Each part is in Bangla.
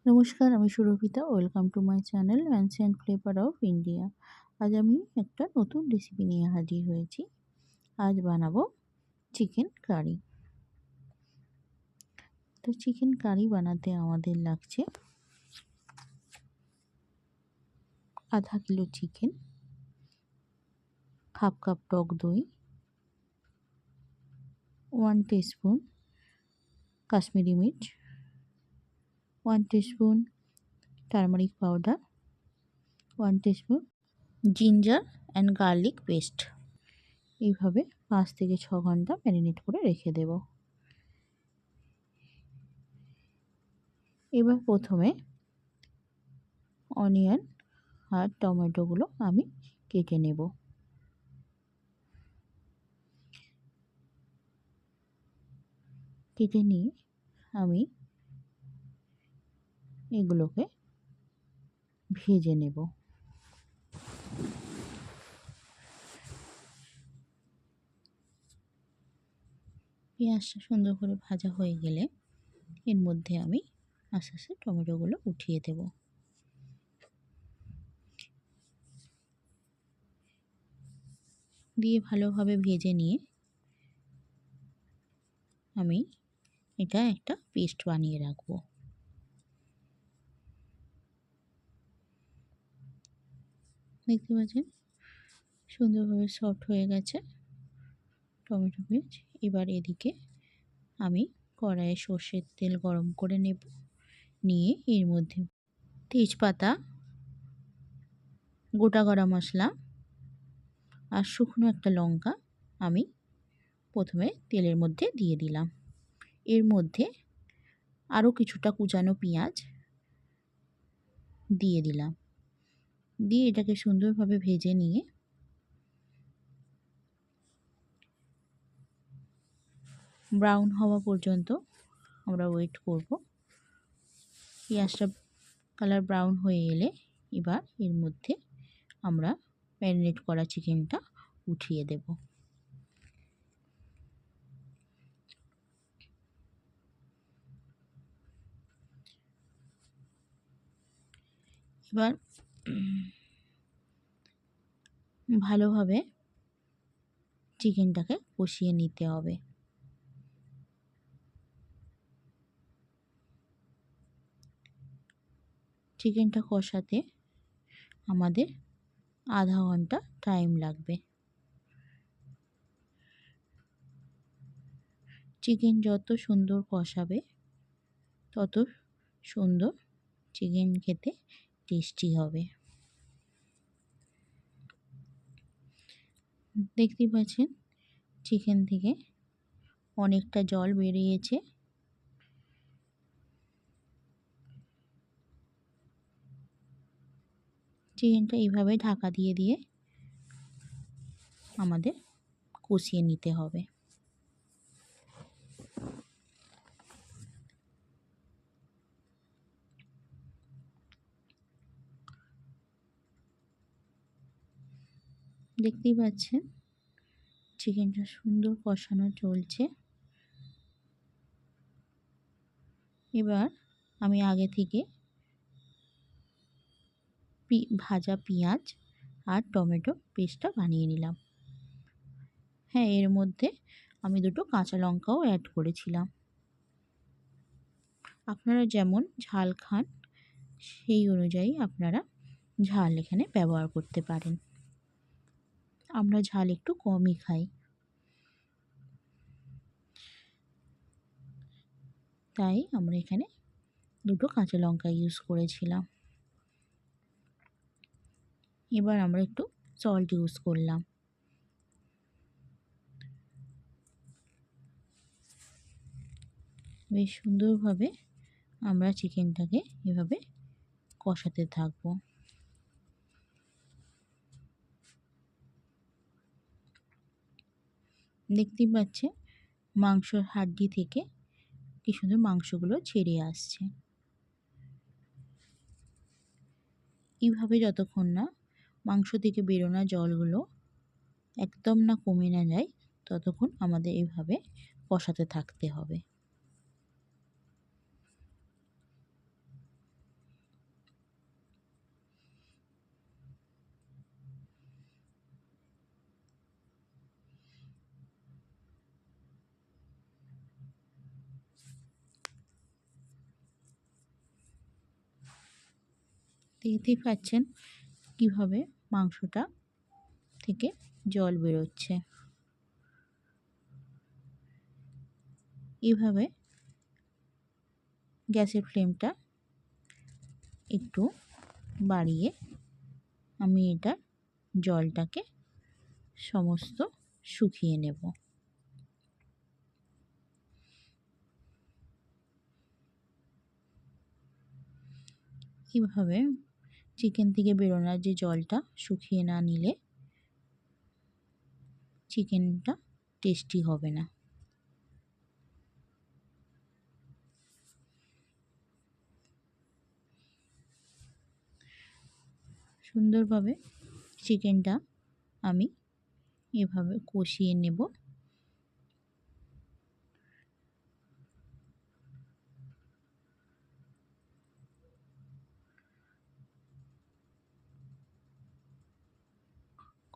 নমস্কার, আমি Surabhita. Welcome to my channel ancient flavour of India. আজ আমি একটা নতুন রেসিপি নিয়ে হাজির হয়েছি। আজ বানাবো চিকেন কারি। তো চিকেন কারি বানাতে আমাদের লাগছে আধা কিলো চিকেন, হাফ কাপ টক দই, 1 টিস্পুন কাশ্মীরি মির্চ, 1 teaspoon turmeric powder, 1 teaspoon ginger and garlic paste. এইভাবে 5 থেকে 6 ঘন্টা ম্যারিনেট করে রেখে দেব। এবার প্রথমে অনিয়ন আর টমেটোগুলো আমি কেটে নেব। কেটে নিয়ে আমি এগুলোকে ভেজে নেব। পেঁয়াজটা সুন্দর করে ভাজা হয়ে গেলে এর মধ্যে আমি আস্তে আস্তে টমেটোগুলো উঠিয়ে দেব। দিয়ে ভালোভাবে ভেজে নিয়ে আমি এটা একটা পেস্ট বানিয়ে রাখবো। দেখতে পাচ্ছেন সুন্দরভাবে সফট হয়ে গেছে টমেটো পেস্ট। এবার এদিকে আমি কড়াইয়ে সর্ষের তেল গরম করে নেব। নিয়ে এর মধ্যে তেজপাতা, গোটা গরম মশলা আর শুকনো একটা লঙ্কা আমি প্রথমে তেলের মধ্যে দিয়ে দিলাম। এর মধ্যে আরও কিছুটা কুচানো পেঁয়াজ দিয়ে দিলাম। দিয়ে এটাকে সুন্দরভাবে ভেজে নিয়ে ব্রাউন হওয়া পর্যন্ত আমরা ওয়েট করব। পেঁয়াজটা কালার ব্রাউন হয়ে এলে এবার এর মধ্যে আমরা ম্যারিনেট করা চিকেনটা উঠিয়ে দেব। এবার ভালোভাবে চিকেনটাকে কষিয়ে নিতে হবে। চিকেনটা কষাতে আমাদের আধা ঘন্টা টাইম লাগবে। চিকেন যত সুন্দর কষাবে তত সুন্দর চিকেন খেতে টেস্টি হবে। দেখতেই পাচ্ছেন চিকেন থেকে অনেকটা জল বেরিয়েছে। চিকেনটা এইভাবে ঢাকা দিয়ে দিয়ে আমাদের কষিয়ে নিতে হবে। দেখতেই পাচ্ছেন চিকেনটা সুন্দর কষানো চলছে। এবার আমি আগে থেকে ভাজা পেঁয়াজ আর টমেটো পেস্টটা বানিয়ে নিলাম। হ্যাঁ, এর মধ্যে আমি 2টো কাঁচা লঙ্কাও অ্যাড করেছিলাম। আপনারা যেমন ঝাল খান সেই অনুযায়ী আপনারা ঝাল এখানে ব্যবহার করতে পারেন। আমরা ঝাল একটু কমই খাই, তাই আমরা এখানে 2টো কাঁচা লঙ্কা ইউজ করেছিলাম। এবার আমরা একটু সল্ট ইউজ করলাম। বেশ সুন্দরভাবে আমরা চিকেনটাকে এভাবে কষাতে থাকবো। দেখতেই পাচ্ছেন মাংসর হাড্ডি থেকে কি সুন্দর মাংসগুলো ছেড়ে আসছে। এইভাবে যতক্ষণ না মাংস থেকে বেরোনো জলগুলো একদম না কমে না যায় ততক্ষণ আমাদের এইভাবে কষাতে থাকতে হবে। দেখতেই পাচ্ছেন কিভাবে মাংসটা থেকে জল বেরোচ্ছে। এইভাবে গ্যাসের ফ্লেমটা একটু বাড়িয়ে আমি এটার জলটাকে সমস্ত শুকিয়ে নেব। এইভাবে চিকেন থেকে বেরোনো যে জলটা শুকিয়ে না নিলে চিকেনটা টেস্টি হবে না। সুন্দরভাবে চিকেনটা আমি এভাবে কষিয়ে নেব।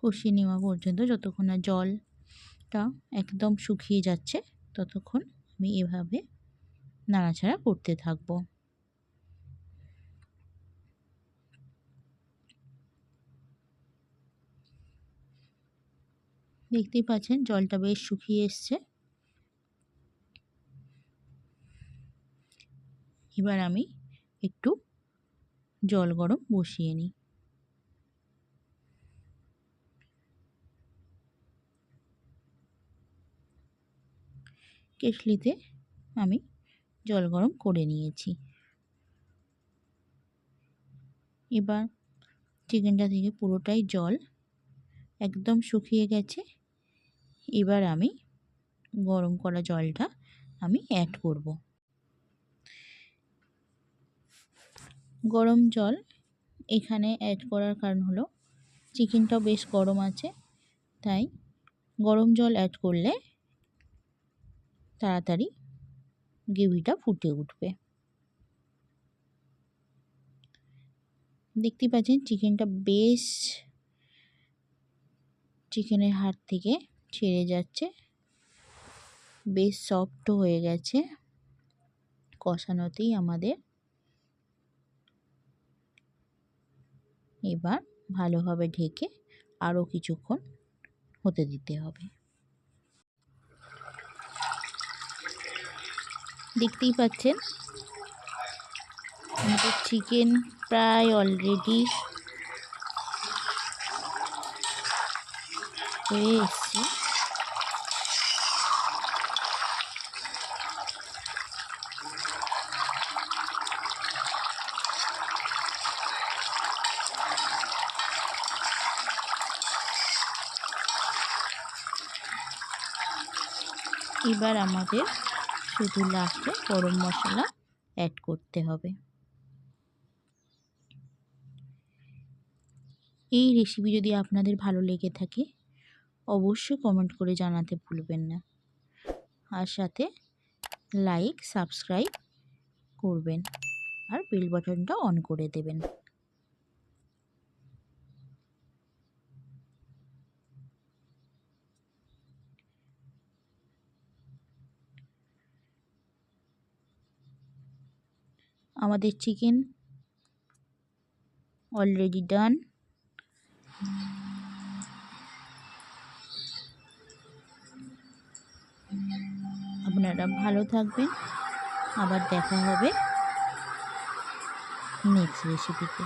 কষিয়ে নেওয়া পর্যন্ত, যতক্ষণ না জলটা একদম শুকিয়ে যাচ্ছে ততক্ষণ আমি এভাবে নাড়াচাড়া করতে থাকবো। দেখতেই পাচ্ছেন জলটা বেশ শুকিয়ে এসছে। এবার আমি একটু জল গরম বসিয়ে নিই। কেটলিতে আমি জল গরম করে নিয়েছি। এবার চিকেনটা থেকে পুরোটাই জল একদম শুকিয়ে গেছে। এবার আমি গরম করা জলটা আমি অ্যাড করব। গরম জল এখানে অ্যাড করার কারণ হলো চিকেনটাও বেশ গরম আছে, তাই গরম জল অ্যাড করলে তাড়াতাড়ি গ্রেভিটা ফুটে উঠবে। দেখতেই পাচ্ছেন চিকেনটা বেশ চিকেনের হাড় থেকে ছেড়ে যাচ্ছে, বেশ সফট হয়ে গেছে কষানোতেই আমাদের। এবার ভালোভাবে ঢেকে আরও কিছুক্ষণ হতে দিতে হবে। দেখতেই পাচ্ছেন আমাদের চিকেন প্রায় অলরেডি হয়ে এসছে। এবার আমাদের শুধু লাস্টে গরম মশলা অ্যাড করতে হবে। এই রেসিপি যদি আপনাদের ভালো লেগে থাকে অবশ্যই কমেন্ট করে জানাতে ভুলবেন না, আর সাথে লাইক সাবস্ক্রাইব করবেন আর বেল বাটনটা অন করে দেবেন। আমাদের চিকেন অলরেডি ডান। আপনারা ভালো থাকবেন, আবার দেখা হবে নেক্সট রেসিপিতে।